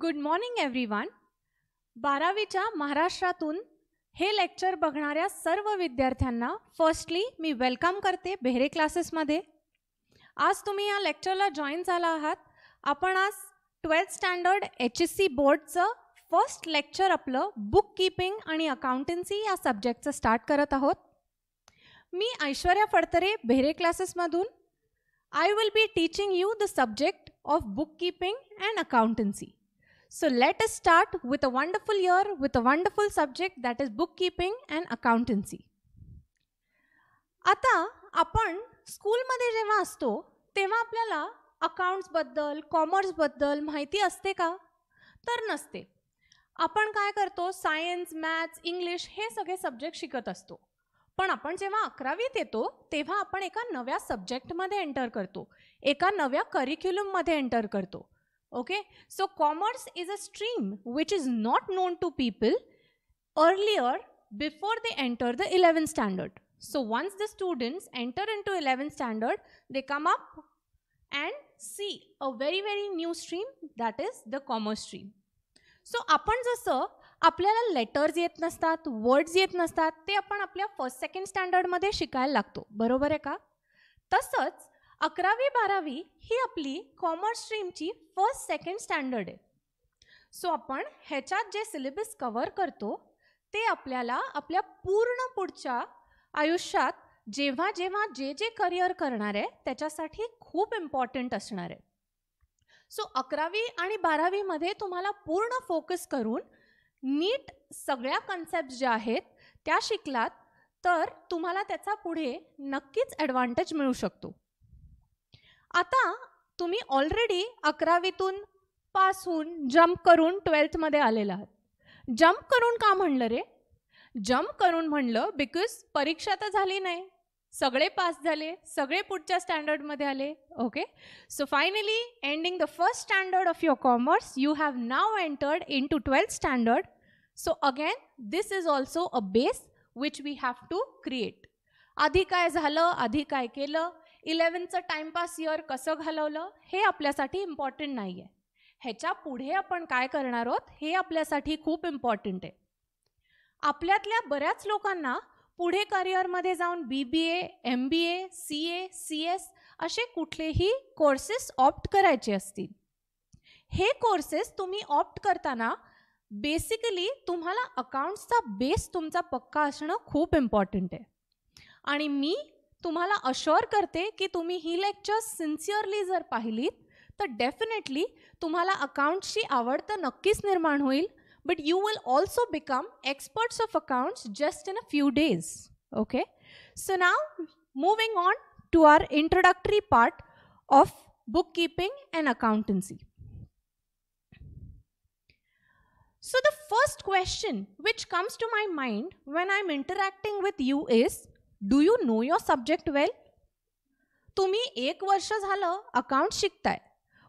Good morning everyone. 12वीच्या महाराष्ट्रातून हे lecture बघणाऱ्या सर्व विद्यार्थ्यांना फर्स्टली मी वेलकम करते बेहरे क्लासेसमध्ये. आज तुम्ही या लेक्चरला जॉईन झाला आहात. आपण आज 12th स्टँडर्ड HSC बोर्डचं फर्स्ट लेक्चर आपलं बुक कीपिंग आणि अकाउंटन्सी या सब्जेक्टचं स्टार्ट करत आहोत. मी ऐश्वर्या फडतरे बेहरे क्लासेसमधून. I will be teaching you the subject of bookkeeping and accountancy. So let us start with a wonderful year with a wonderful subject that is bookkeeping and accountancy. आता आपण स्कूलमध्ये जेव्हा असतो तेव्हा आपल्याला अकाउंट्सबद्दल कॉमर्सबद्दल माहिती असते का? तर नसते. आपण काय करतो, सायन्स, मॅथ्स, इंग्लिश हे सगळे सब्जेक्ट शिकत असतो. पण आपण जेव्हा 11वीत येतो तेव्हा आपण एका नव्या सब्जेक्टमध्ये एंटर करतो, एका नव्या करिक्युलममध्ये एंटर करतो. Okay, so commerce is a stream which is not known to people earlier before they enter the 11th standard. So once the students enter into 11th standard they come up and see a very new stream that is the commerce stream. So आपण जसं आपल्याला letters येत नसतात, words येत नसतात, ते आपण आपल्या फर्स्ट सेकंड स्टँडर्डमध्ये शिकायला लागतो, बरोबर आहे का? तसंच 11वी 12वी ही आपली कॉमर्स स्ट्रीमची फर्स्ट सेकंड स्टँडर्ड आहे. सो आपण ह्याच्यात जे सिलेबस कव्हर करतो ते आपल्याला आपल्या पूर्ण पुढच्या आयुष्यात जेव्हा जेव्हा जे करिअर करणार आहे त्याच्यासाठी खूप इम्पॉर्टंट असणार आहे. सो 11वी आणि 12वीमध्ये तुम्हाला पूर्ण फोकस करून नीट सगळ्या कन्सेप्ट ज्या आहेत त्या शिकलात तर तुम्हाला त्याचा पुढे नक्कीच ॲडव्हान्टेज मिळू शकतो. आता तुम्ही ऑलरेडी 11वीतून पास होऊन जम्प करून 12thमध्ये आलेला आहात. जम्प करून का म्हणलं रे? जम्प करून म्हणलं बिकॉज परीक्षा तर झाली नाही, सगळे पास झाले, सगळे पुढच्या स्टँडर्डमध्ये आले. Okay, so finally ending the first standard of your commerce you have now entered into 12th standard. So again, this is also a base which we have to create. आधी काय झालं, आधी काय केलं, 11th टाइमपास इयर कसं घालवलं हे आपल्यासाठी important नाही आहे. ह्याच्या पुढे आपण काय करणार आहोत हे आपल्यासाठी खूप इम्पॉर्टंट आहे. आपल्यातल्या बऱ्याच लोकांना पुढे करिअरमध्ये जाऊन BBA, MBA, CA, CS असे कुठलेही कोर्सेस ऑप्ट करायचे असतील. हे कोर्सेस तुम्ही ऑप्ट करताना बेसिकली तुम्हाला अकाउंट्सचा बेस तुमचा पक्का असणं खूप इम्पॉर्टंट आहे. आणि मी तुम्हाला अश्योर करते की तुम्ही ही लेक्चर्स सिन्सिअरली जर पाहिलीत तर डेफिनेटली तुम्हाला अकाउंट्सची आवड तर नक्कीच निर्माण होईल, but you will also become experts of accounts just in a few days. Okay, so now moving on to our introductory part of book keeping and accountancy. So the first question which comes to my mind when I'm interacting with you is, do you know your subject well? तुम्ही 1 वर्ष झालं accounts शिकताय,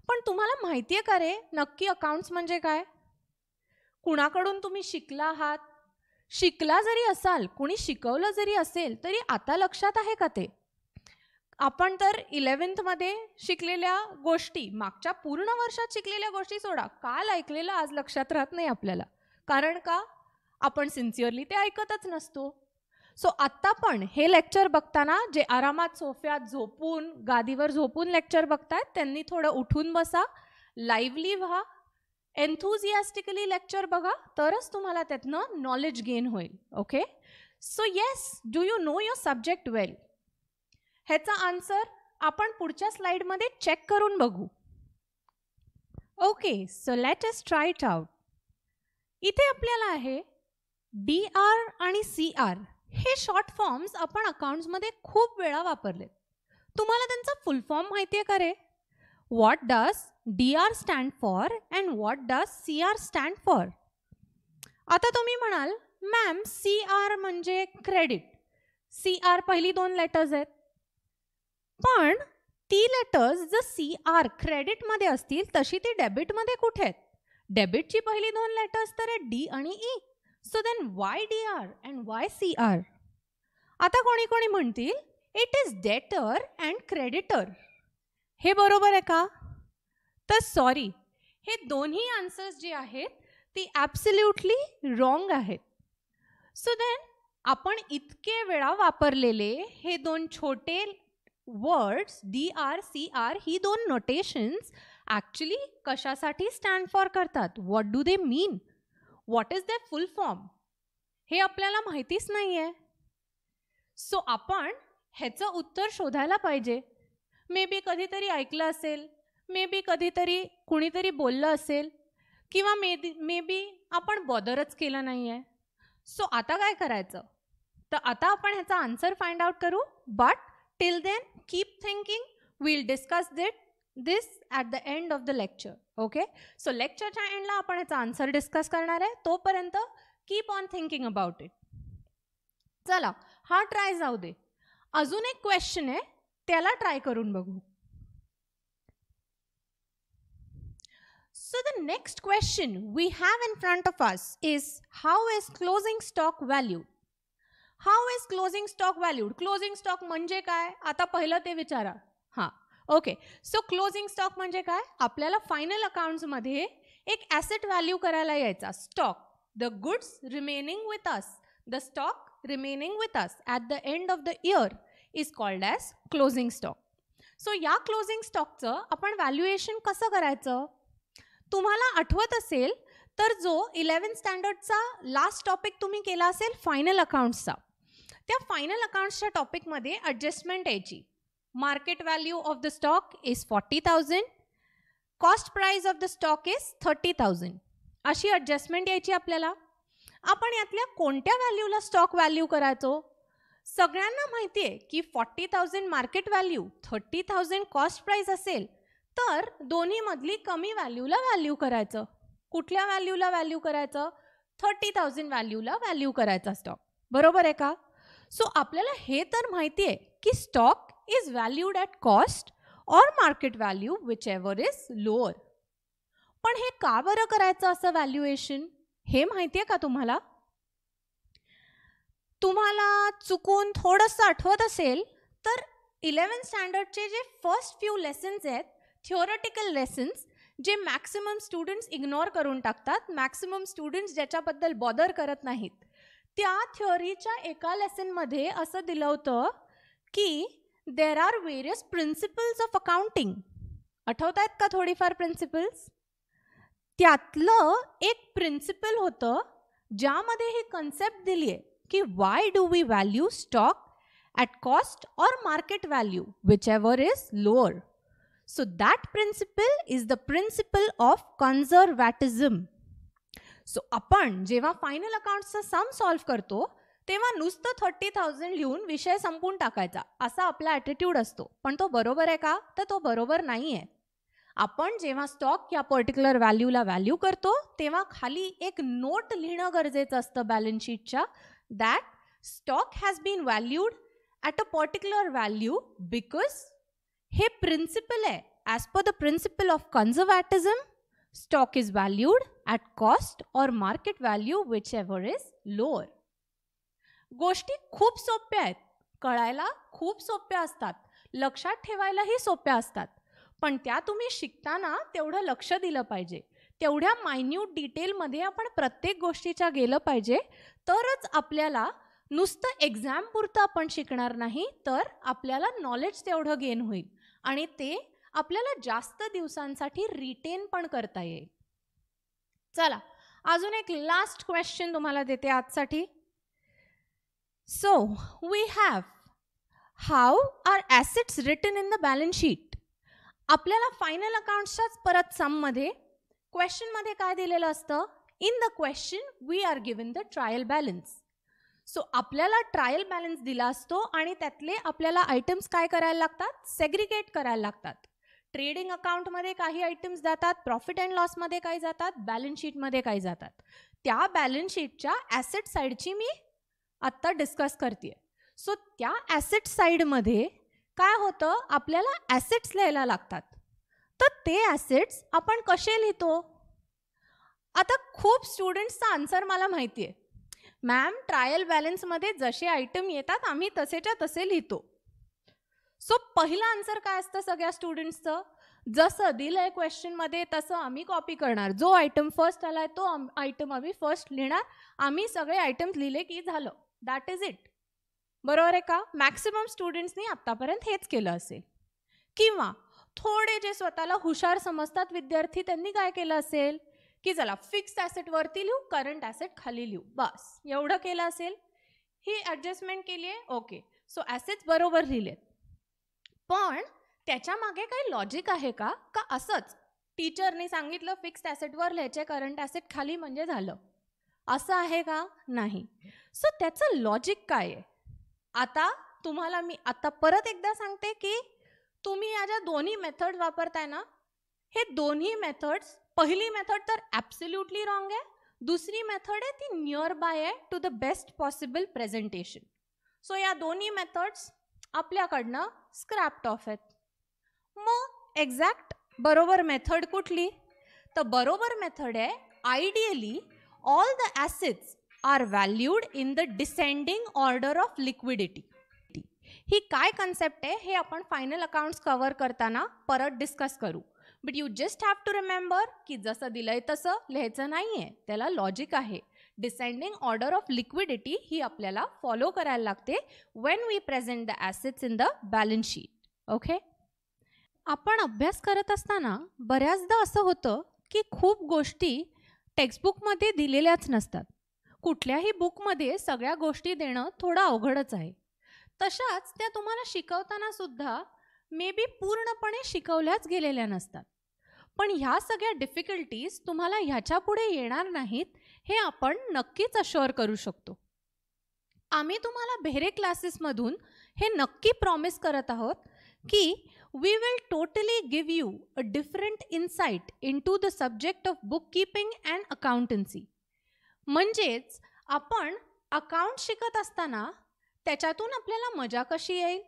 पण तुम्हाला माहिती आहे का रे नक्की accounts म्हणजे काय? कुणाकडून तुम्ही शिकला आहात? शिकला जरी असाल, कुणी शिकवलं जरी असेल तरी आता लक्षात आहे का ते? आपण तर 11thमध्ये शिकलेल्या गोष्टी, मागच्या पूर्ण वर्षात शिकलेल्या गोष्टी सोडा, काल ऐकलेलं आज लक्षात राहत नाही आपल्याला. कारण का? आपण सिन्सिअरली ते ऐकतच नसतो. सो आत्ता पण हे लेक्चर बघताना जे आरामात सोफ्यात झोपून, गादीवर झोपून लेक्चर बघतायत त्यांनी थोडं उठून बसा, लाईव्हली व्हा, एन्थुझियास्टिकली लेक्चर बघा, तरच तुम्हाला त्यातनं नॉलेज गेन होईल. Okay, so yes, do you know your subject well? ह्याचा आन्सर आपण पुढच्या स्लाइडमध्ये चेक करून बघू. Okay, so let us try it out. इथे आपल्याला आहे DR आणि CR हे शॉर्ट फॉर्म्स आपण अकाउंट्समध्ये खूप वेळा वापरले. तुम्हाला त्यांचा फुल फॉर्म माहिती आहे का रे? What does DR stand for and what does CR stand for? आता तुम्ही म्हणाल मॅम CR म्हणजे क्रेडिट, CR पहिली 2 लेटर्स आहेत. पण ती लेटर्स जर CR क्रेडिटमध्ये असतील तशी ती डेबिटमध्ये कुठे आहेत? डेबिटची पहिली 2 लेटर्स तर आहेत D आणि E. So then why DR and why CR? आता कोणी कोणी म्हणतील it is debtor and creditor. हे बरोबर आहे का? तर सॉरी, हे दोन्ही आन्सर्स जी आहेत ती ॲब्सल्युटली रॉंग आहेत. सो देन आपण इतके वेळा वापरलेले हे दोन छोटे वर्ड्स DRCR ही दोन नोटेशन्स ॲक्च्युली कशासाठी स्टँड फॉर करतात? What do they mean? What is the full form? हे आपल्याला माहितीच नाही आहे. सो आपण ह्याचं उत्तर शोधायला पाहिजे. मे बी कधीतरी ऐकलं असेल, मे बी कधीतरी कुणीतरी बोललं असेल, किंवा मे बी आपण बॉदरच केलं नाही आहे. सो आता काय करायचं? तर आता आपण ह्याचा आन्सर फाइंड आउट करू. But till then keep thinking. We'll discuss this at the end of the lecture. Okay, so लेक्चरच्या एंडला आपण ह्याचा आन्सर डिस्कस करणार आहे. तोपर्यंत keep on thinking about it. चला, हा ट्राय जाऊ दे. अजून एक क्वेश्चन आहे, त्याला ट्राय करून बघू. So the next question we have in front of us is, how is closing stock valued? How is closing stock valued? Closing stock म्हणजे काय? आता पहिलं ते विचारा. हां, ओके. सो क्लोजिंग स्टॉक म्हणजे काय? आपल्याला फायनल अकाउंट्समध्ये एक ॲसेट व्हॅल्यू करायला यायचा. Stock, the goods remaining with us, the stock remaining with us at the end of the year is called as closing stock. So या क्लोजिंग स्टॉकचं आपण valuation कसं करायचं? तुम्हाला आठवत असेल तर जो 11th स्टँडर्डचा लास्ट टॉपिक तुम्ही केला असेल फायनल अकाउंट्सचा, त्या फायनल अकाउंट्सच्या टॉपिकमध्ये ॲडजस्टमेंट यायची. Market value of the stock is 40,000, cost price of the stock is 30,000, अशी ॲडजस्टमेंट यायची आपल्याला. आपण यातल्या कोणत्या व्हॅल्यूला स्टॉक व्हॅल्यू करायचो? सगळ्यांना माहिती आहे की 40,000 मार्केट व्हॅल्यू, 30,000 कॉस्ट प्राइस असेल तर दोन्ही मधली कमी व्हॅल्यूला व्हॅल्यू करायचं. कुठल्या व्हॅल्यूला व्हॅल्यू करायचं? 30,000 व्हॅल्यूला व्हॅल्यू करायचा स्टॉक. बरोबर आहे का? सो आपल्याला हे तर माहिती आहे की stock is valued at cost or market value, whichever is lower. पण हे का बरं करायचं असं व्हॅल्युएशन? हे माहिती आहे का तुम्हाला? तुम्हाला चुकून थोडंसं आठवत असेल तर 11th स्टँडर्डचे जे फर्स्ट फ्यू लेसन्स आहेत, थिओरिटिकल लेसन्स, जे मॅक्सिमम स्टुडंट्स इग्नोर करून टाकतात, मॅक्सिमम स्टुडंट्स ज्याच्याबद्दल बॉदर करत नाहीत, त्या थिओरीच्या एका लेसनमध्ये असं दिलं होतं की there are various principles of accounting. आठवत आहेत का थोडीफार प्रिन्सिपल्स? त्यातलं एक प्रिन्सिपल होतं ज्यामध्ये ही कन्सेप्ट दिली आहे की why do we value stock at cost or market value, whichever is lower. So that principle is the principle of conservatism. So आपण जेव्हा फायनल अकाउंट्सचा सम सॉल्व करतो तेव्हा नुसतं 30,000 लिहून विषय संपून टाकायचा असा आपला ॲटिट्यूड असतो. पण तो बरोबर आहे का? तर तो बरोबर नाही आहे. आपण जेव्हा स्टॉक या पर्टिक्युलर व्हॅल्यूला व्हॅल्यू करतो तेव्हा खाली एक नोट लिहिणं गरजेचं असतं बॅलन्स शीटच्या, that stock has been valued at a particular value because हे प्रिन्सिपल आहे. As per the principle of conservatism, stock is valued at cost or market value, whichever is lower. गोष्टी खूप सोप्या आहेत, कळायला खूप सोप्या असतात, लक्षात ठेवायलाही सोप्या असतात. पण त्या तुम्ही शिकताना तेवढं लक्ष दिलं पाहिजे, तेवढ्या मायन्यूट डिटेलमध्ये आपण प्रत्येक गोष्टीच्या गेलं पाहिजे. तरच आपल्याला नुसतं एक्झाम पुरतं आपण शिकणार नाही, तर आपल्याला नॉलेज तेवढं गेन होईल आणि ते आपल्याला जास्त दिवसांसाठी रिटेन पण करता येईल. चला, अजून एक लास्ट क्वेश्चन तुम्हाला देते आजसाठी. So we have, how are assets written in the balance sheet. आपल्याला फायनल अकाउंट्सच्याच परत सममध्ये क्वेश्चनमध्ये काय दिलेलं असतं? In the question we are given the trial balance. So आपल्याला ट्रायल बॅलन्स दिला असतो आणि त्यातले आपल्याला आयटम्स काय करायला लागतात? सेग्रिगेट करायला लागतात. ट्रेडिंग अकाउंटमध्ये काही आयटम्स जातात, प्रॉफिट अँड लॉसमध्ये काही जातात, बॅलन्स शीटमध्ये काही जातात. त्या बॅलन्स शीटच्या ॲसेट साईडची मी आत्ता डिस्कस करते. सो त्या ॲसेट साईडमध्ये काय होतं? आपल्याला ॲसेट्स लिहायला लागतात. तर ते ॲसेट्स आपण कसे लिहितो? आता खूप स्टुडंट्सचा आन्सर मला माहिती आहे, मॅम ट्रायल बॅलन्समध्ये जसे आयटम येतात आम्ही तसेच्या तसे लिहितो. सो पहिलं आन्सर काय असतं सगळ्या स्टुडंट्सचं? जसं दिलंय क्वेश्चनमध्ये तसं आम्ही कॉपी करणार. जो आयटम फर्स्ट आलाय तो आयटम आम्ही फर्स्ट लिहिणार. आम्ही सगळे आयटम्स लिहिले की झालं. That is it. बरोबर आहे का? मॅक्सिमम स्टुडंट्सनी आतापर्यंत हेच केलं असेल. किंवा थोडे जे स्वतःला हुशार समजतात विद्यार्थी, त्यांनी काय केलं असेल की चला फिक्स्ड ॲसेट वरती लिहू, करंट ॲसेट खाली लिहू, बस एवढं केलं असेल. ही ॲडजस्टमेंट केली आहे, ओके. सो ॲसेट्स बरोबर लिहिलेत. पण त्याच्या मागे काही लॉजिक आहे का असंच टीचरने सांगितलं फिक्स्ड ॲसेटवर लिहायचे, करंट ॲसेट खाली म्हणजे झालं, असं आहे का? नाही. सो त्याचं लॉजिक काय आहे? आता तुम्हाला मी आता परत एकदा सांगते की तुम्ही या ज्या दोन्ही मेथड वापरताय ना, हे दोन्ही मेथड्स, पहिली मेथड तर ॲब्सोल्युटली रॉंग आहे, दुसरी मेथड आहे ती नियर बाय आहे to the best possible presentation. So या दोन्ही मेथड्स आपल्याकडनं स्क्रॅप्ड ऑफ आहेत. मग एक्झॅक्ट बरोबर मेथड कुठली? तर बरोबर मेथड आहे ideally all the assets are valued in the descending order of liquidity. ही काय कन्सेप्ट आहे हे आपण फायनल अकाउंट्स कव्हर करताना परत डिस्कस करू. But you just have to remember की जसं दिलंय तसं लिहायचं नाहीये, त्याला लॉजिक आहे. डिसेंडिंग ऑर्डर ऑफ लिक्विडिटी ही आपल्याला फॉलो करायला लागते when we present the assets in the balance sheet. Okay. आपण अभ्यास करत असताना बऱ्याचदा असं होतं की खूप गोष्टी टेक्स्टबुकमध्ये दिलेल्याच नसतात. कुठल्याही बुकमध्ये सगळ्या गोष्टी देणं थोडं अवघडच आहे. तशाच त्या तुम्हाला शिकवताना सुद्धा मे बी पूर्णपणे शिकवल्याच गेलेल्या नसतात. पण ह्या सगळ्या डिफिकल्टीज तुम्हाला ह्याच्या पुढे येणार नाहीत हे आपण नक्कीच अश्युअर करू शकतो. आम्ही तुम्हाला बेहरे क्लासेसमधून हे नक्की प्रॉमिस करत आहोत की we will totally give you a different insight into the subject of book keeping and accountancy. म्हणजेच आपण अकाउंट शिकत असताना त्याच्यातून आपल्याला मजा कशी येईल,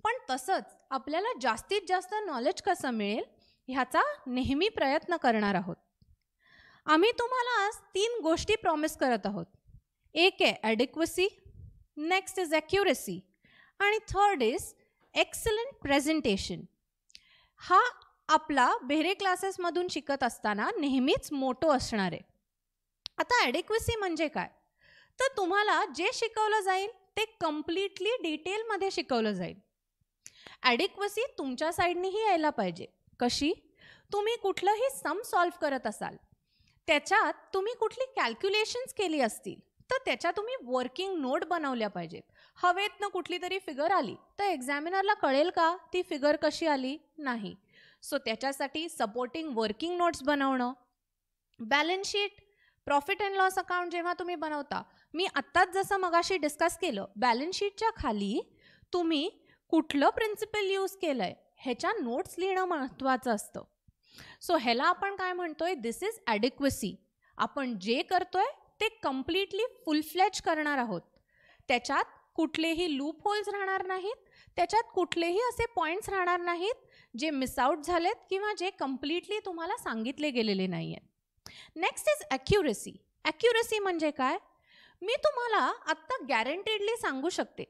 पण तसंच आपल्याला जास्तीत जास्त नॉलेज कसं मिळेल ह्याचा नेहमी प्रयत्न करणार आहोत. आम्ही तुम्हाला आज 3 गोष्टी प्रॉमिस करत आहोत. एक आहे ॲडिक्वसी, नेक्स्ट इज ॲक्युरेसी आणि थर्ड इज एक्सलंट प्रेझेंटेशन. हा आपला बेहरे क्लासेसमधून शिकत असताना नेहमीच मोटो असणार आहे. आता ॲडिक्वसी म्हणजे काय? तर तुम्हाला जे शिकवलं जाईल ते कम्प्लिटली डिटेलमध्ये शिकवलं जाईल. ॲडिक्वसी तुमच्या साईडनेही यायला पाहिजे. कशी? तुम्ही कुठलंही सम सॉल्व्ह करत असाल, त्याच्यात तुम्ही कुठली कॅल्क्युलेशन्स केली असतील तर त्याच्या तुम्ही वर्किंग नोट बनवल्या पाहिजेत. हवेतनं कुठली तरी फिगर आली तर एक्झामिनरला कळेल का ती फिगर कशी आली? नाही. सो त्याच्यासाठी सपोर्टिंग वर्किंग नोट्स बनवणं. Balance sheet, profit and loss account जेव्हा तुम्ही बनवता, मी आत्ताच जसं मगाशी डिस्कस केलं, बॅलन्स शीटच्या खाली तुम्ही कुठलं प्रिन्सिपल यूज केलंय ह्याच्या नोट्स लिहिणं महत्त्वाचं असतं. सो ह्याला आपण काय म्हणतोय? दिस इज ॲडिक्वसी. आपण जे करतोय ते कम्प्लिटली फुल फ्लेज करणार आहोत. त्याच्यात कुठलेही लूप होल्स राहणार नाहीत, त्याच्यात कुठलेही असे पॉईंट्स राहणार नाहीत जे मिसआउट झालेत किंवा जे कम्प्लिटली तुम्हाला सांगितले गेलेले नाही आहेत. Next is accuracy. ॲक्युरेसी म्हणजे काय? मी तुम्हाला आत्ता गॅरंटेडली सांगू शकते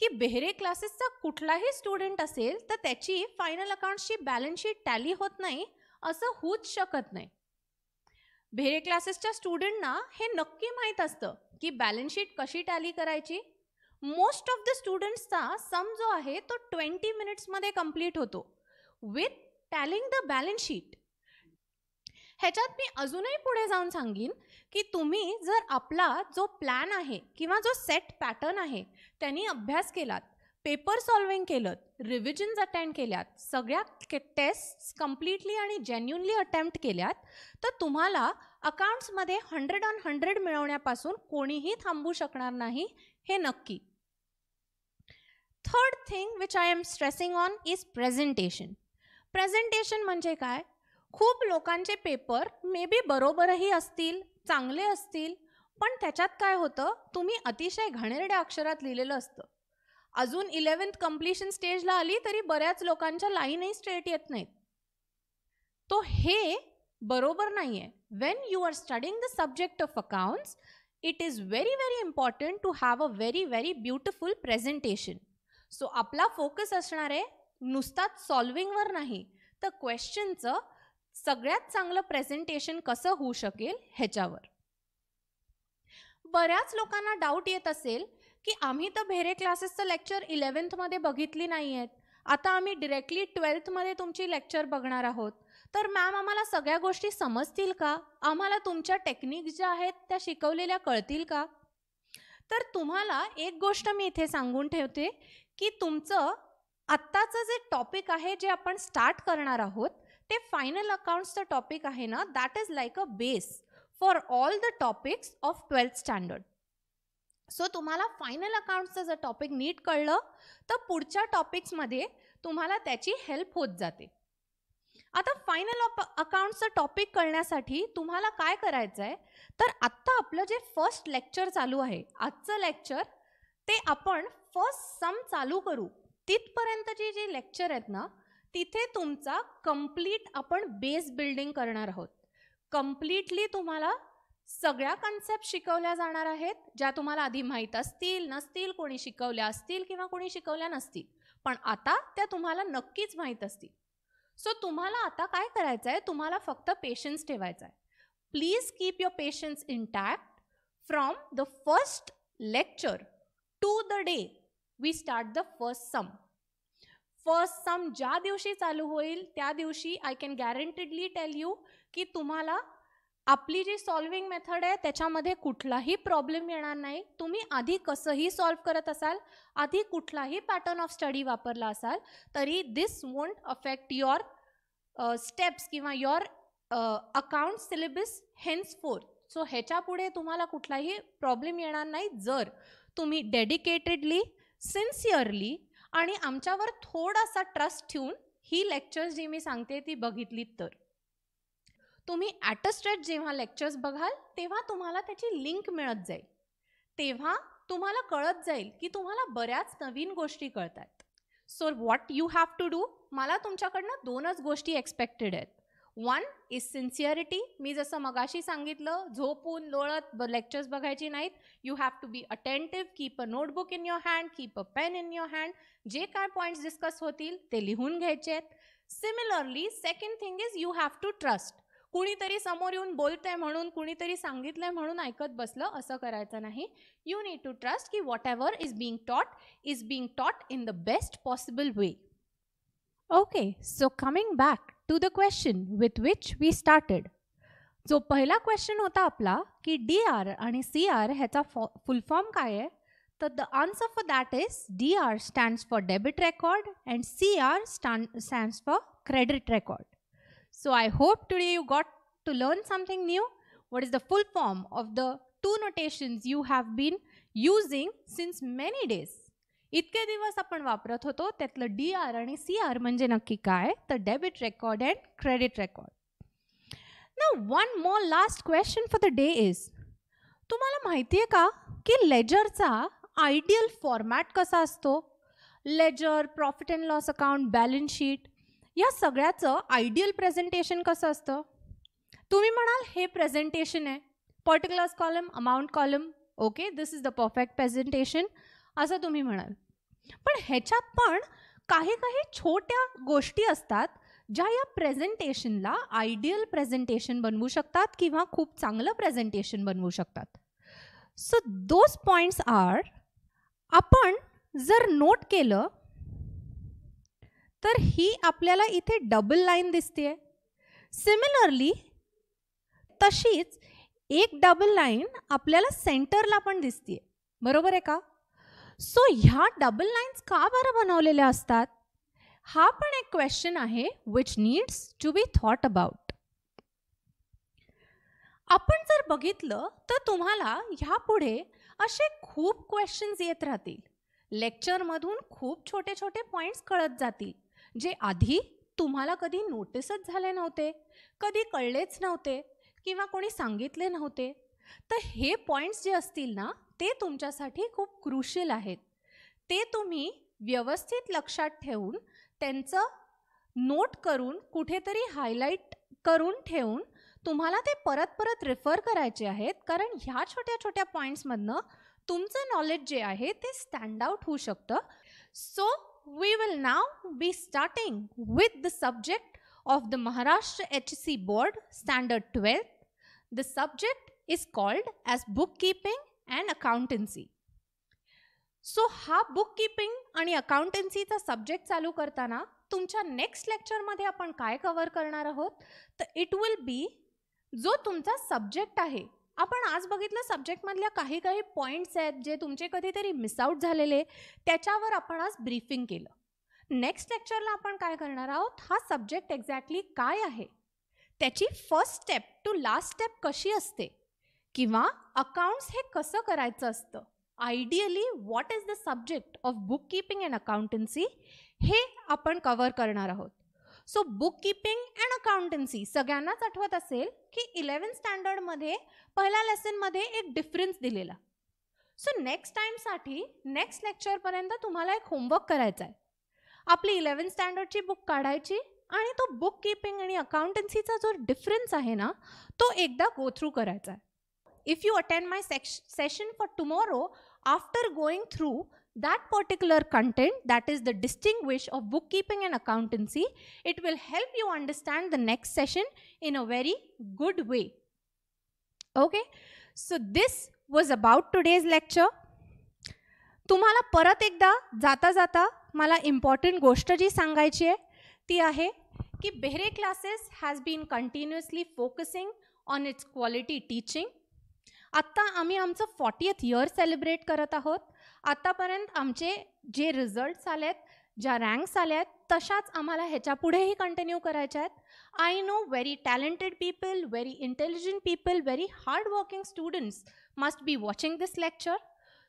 की बेहरे क्लासेसचा कुठलाही स्टुडंट असेल तर त्याची फायनल अकाउंट्सची बॅलन्स शीट टॅली होत नाही असं होऊच शकत नाही. बेहरे क्लासेसच्या स्टुडंटना हे नक्की माहीत असतं की बॅलन्स शीट कशी टॅली करायची. मोस्ट ऑफ द स्टुडंट्सचा सम जो आहे तो 20 मिनिट्समध्ये कंप्लीट होतो with telling the balance sheet. ह्याच्यात मी अजूनही पुढे जाऊन सांगीन की तुम्ही जर आपला जो प्लॅन आहे किंवा जो सेट पॅटर्न आहे त्यांनी अभ्यास केलात, पेपर सॉल्विंग केलं, रिव्हिजन्स अटेंड केल्यात, सगळ्या टेस्ट कम्प्लिटली आणि जेन्युनली अटेम्प्ट केल्यात, तर तुम्हाला अकाउंट्समध्ये 100 on 100 मिळवण्यापासून कोणीही थांबू शकणार नाही, हे नक्की. Third thing which I am stressing on is presentation. Presentation म्हणजे काय? खूप लोकांचे पेपर मे बी बरोबरही असतील, चांगले असतील, पण त्याच्यात काय होतं, तुम्ही अतिशय घाणेरड्या अक्षरात लिहिलेलं असतं. अजून 11th कम्प्लिशन स्टेजला आली तरी बऱ्याच लोकांच्या लाईनही स्ट्रेट येत नाहीत. तो हे बरोबर नाही आहे. When you are studying the subject of accounts, it is very very important to have a very very beautiful presentation. So आपला फोकस असणार आहे नुसताच सॉल्विंगवर नाही, तर क्वेश्चनचं सगळ्यात चांगलं प्रेझेंटेशन कसं होऊ शकेल ह्याच्यावर. बऱ्याच लोकांना डाऊट येत असेल की आम्ही तर भेरे क्लासेसचं लेक्चर 11th मध्ये बघितली नाही आहेत, आता आम्ही डिरेक्टली 12th मध्ये तुमची लेक्चर बघणार आहोत, तर मॅम आम्हाला सगळ्या गोष्टी समजतील का, आम्हाला तुमच्या टेक्निक्स ज्या आहेत त्या शिकवलेल्या कळतील का. तर तुम्हाला एक गोष्ट मी इथे सांगून ठेवते की तुमचं आत्ताचं जे टॉपिक आहे जे आपण स्टार्ट करणार आहोत ते फायनल अकाउंट्सचं टॉपिक आहे ना, that is like a base for all the topics of 12th standard. So तुम्हाला फायनल अकाउंट्सचं जर टॉपिक नीट कळलं तर पुढच्या टॉपिक्समध्ये तुम्हाला त्याची हेल्प होत जाते. आता फायनल अकाउंट्सचं टॉपिक कळण्यासाठी तुम्हाला काय करायचं आहे, तर आत्ता आपलं जे फर्स्ट लेक्चर चालू आहे, आजचं लेक्चर, ते आपण फर्स्ट सम चालू करू तिथपर्यंतची जी लेक्चर आहेत ना, तिथे तुमचा कम्प्लीट आपण बेस बिल्डिंग करणार आहोत. कम्प्लिटली तुम्हाला सगळ्या कन्सेप्ट शिकवल्या जाणार आहेत ज्या तुम्हाला आधी माहीत असतील नसतील, कोणी शिकवल्या असतील किंवा कोणी शिकवल्या नसतील, पण आता त्या तुम्हाला नक्कीच माहीत असतील. सो तुम्हाला आता काय करायचं आहे, तुम्हाला फक्त पेशन्स ठेवायचा आहे. Please keep your patience intact from the first lecture to the day we start the first sum. First sum ज्या दिवशी चालू होईल त्या दिवशी I can guaranteedly tell you की तुम्हाला आपली जी सॉल्विंग मेथड आहे त्याच्यामध्ये कुठलाही प्रॉब्लेम येणार नाही. तुम्ही आधी कसंही सॉल्व करत असाल, आधी कुठलाही पॅटर्न ऑफ स्टडी वापरला असाल, तरी दिस वोंट अफेक्ट युअर स्टेप्स किंवा युअर अकाउंट सिलेबस हेन्सफोर्थ. सो ह्याच्या पुढे तुम्हाला कुठलाही प्रॉब्लेम येणार नाही जर तुम्ही डेडिकेटेडली, सिन्सिअरली आणि आमच्यावर थोडासा ट्रस्ट ठेवून ही लेक्चर्स जी मी सांगते ती बघितलीत तर. तुम्ही ॲट अ स्ट्रेच जेव्हा लेक्चर्स बघाल तेव्हा तुम्हाला त्याची लिंक मिळत जाईल, तेव्हा तुम्हाला कळत जाईल की तुम्हाला बऱ्याच नवीन गोष्टी कळत आहेत. So what you have to do, मला तुमच्याकडनं 2च गोष्टी एक्सपेक्टेड आहेत. One is sincerity. मी जसं मगाशी सांगितलं, झोपून लोळत लेक्चर्स बघायची नाहीत. You have to be attentive, keep a notebook in your hand, keep a pen in your hand. जे काय पॉईंट्स डिस्कस होतील ते लिहून घ्यायचे आहेत. Similarly second thing is you have to trust. कुणीतरी समोर येऊन बोलतंय म्हणून, कुणीतरी सांगितलंय म्हणून ऐकत बसलं असं करायचं नाही. यू नीड टू ट्रस्ट की whatever is being taught in the best possible way. Okay, so coming back to the question with which we started. जो पहिला क्वेश्चन होता आपला की DR आणि CR ह्याचा फुल फॉर्म काय आहे, तर the answer for that is DR stands for debit record and CR stands for credit record. So I hope today you got to learn something new. What is the full form of the two notations you have been using since many days? इतके दिवस आपण वापरत होतो त्यातलं DR आणि CR म्हणजे नक्की काय, तर debit record and credit record. Now one more last question for the day is, तुम्हाला माहिती आहे का की लेजरचा आयडियल फॉर्मॅट कसा असतो? Ledger, profit and loss account, balance sheet या सगळ्याचं आयडियल प्रेझेंटेशन कसं असतं? तुम्ही म्हणाल हे प्रेझेंटेशन आहे, particulars column, amount column, okay this is the perfect presentation असं तुम्ही म्हणाल. पण ह्याच्यात पण काही छोट्या गोष्टी असतात ज्या या प्रेझेंटेशनला आयडियल प्रेझेंटेशन बनवू शकतात किंवा खूप चांगलं प्रेझेंटेशन बनवू शकतात. सो दोज पॉइंट्स आर, आपण जर नोट केलं तर ही आपल्याला इथे डबल लाईन दिसते. सिमिलरली तशीच एक डबल लाईन आपल्याला सेंटरला पण दिसते, बरोबर आहे का? सो ह्या डबल लाईन्स का बरं बनवलेल्या असतात, हा पण एक क्वेश्चन आहे which needs to be thought about. आपण जर बघितलं तर तुम्हाला ह्यापुढे असे खूप क्वेश्चन्स येत राहतील. लेक्चरमधून खूप छोटे छोटे पॉइंट्स कळत जातील जे आधी तुम्हाला कधी नोटीसच झाले नव्हते, कधी कळलेच नव्हते किंवा कोणी सांगितले नव्हते. तर हे पॉइंट्स जे असतील ना ते तुमच्यासाठी खूप क्रुशियल आहेत. ते तुम्ही व्यवस्थित लक्षात ठेवून त्यांचं नोट करून कुठेतरी हायलाईट करून ठेवून तुम्हाला ते परत परत रेफर करायचे आहेत, कारण ह्या छोट्या छोट्या पॉइंट्समधनं तुमचं नॉलेज जे आहे ते स्टँड आउट होऊ शकतं. So we will now be starting with the subject of the Maharashtra HC Board Standard 12. The subject is called as bookkeeping and accountancy. So हा बुककीपिंग आणि अकाउंटन्सीचा सब्जेक्ट चालू करताना तुमच्या नेक्स्ट लेक्चरमध्ये आपण काय कव्हर करणार आहोत, तर इट विल बी जो तुमचा सब्जेक्ट आहे. आपण आज बघितलं सब्जेक्टमधल्या काही काही पॉईंट्स आहेत जे तुमचे कधीतरी मिसआउट झालेले, त्याच्यावर आपण आज ब्रीफिंग केलं. नेक्स्ट लेक्चरला आपण काय करणार आहोत, हा सब्जेक्ट एक्झॅक्टली काय आहे, त्याची first step to last step कशी असते, किंवा अकाउंट्स हे कसं करायचं असतं, ideally what is the subject of bookkeeping and accountancy, हे आपण कव्हर करणार आहोत. सो बुककीपिंग अँड अकाउंटन्सी सगळ्यांनाच आठवत असेल की 11th स्टँडर्डमध्ये पहिल्या लेसनमध्ये एक डिफरन्स दिलेला. सो नेक्स्ट टाईमसाठी नेक्स्ट लेक्चरपर्यंत तुम्हाला एक होमवर्क करायचा आहे. आपली 11th स्टँडर्डची बुक काढायची आणि तो बुककीपिंग आणि अकाउंटन्सीचा जो डिफरन्स आहे ना, तो एकदा गो थ्रू करायचा आहे. If you attend my session for tomorrow, after going through that particular content, that is the distinguish of bookkeeping and accountancy, it will help you understand the next session in a very good way. Okay, so this was about today's lecture. तुम्हाला परत एकदा जाता जाता मला important गोष्ट जी सांगायची आहे ती आहे की Behere classes has been continuously focusing on its quality teaching. आत्ता आम्ही आमचं 40th इयर सेलिब्रेट करत आहोत. आत्तापर्यंत आमचे जे रिझल्ट्स आलेत, ज्या रँक्स आल्या आहेत, तशाच आम्हाला ह्याच्या पुढेही कंटिन्यू करायच्या आहेत. I know very talented people, very intelligent people, very hard working students must be watching this lecture.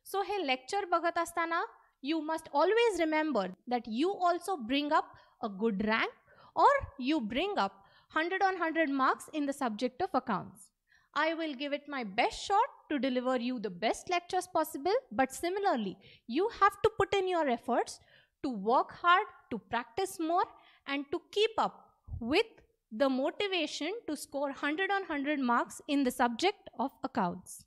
So हे लेक्चर बघत असताना you must always remember that you also bring up a good rank or you bring up 100 on 100 marks in the subject of accounts. I will give it my best shot to deliver you the best lectures possible, but similarly, you have to put in your efforts to work hard, to practice more, and to keep up with the motivation to score 100 on 100 marks in the subject of accounts.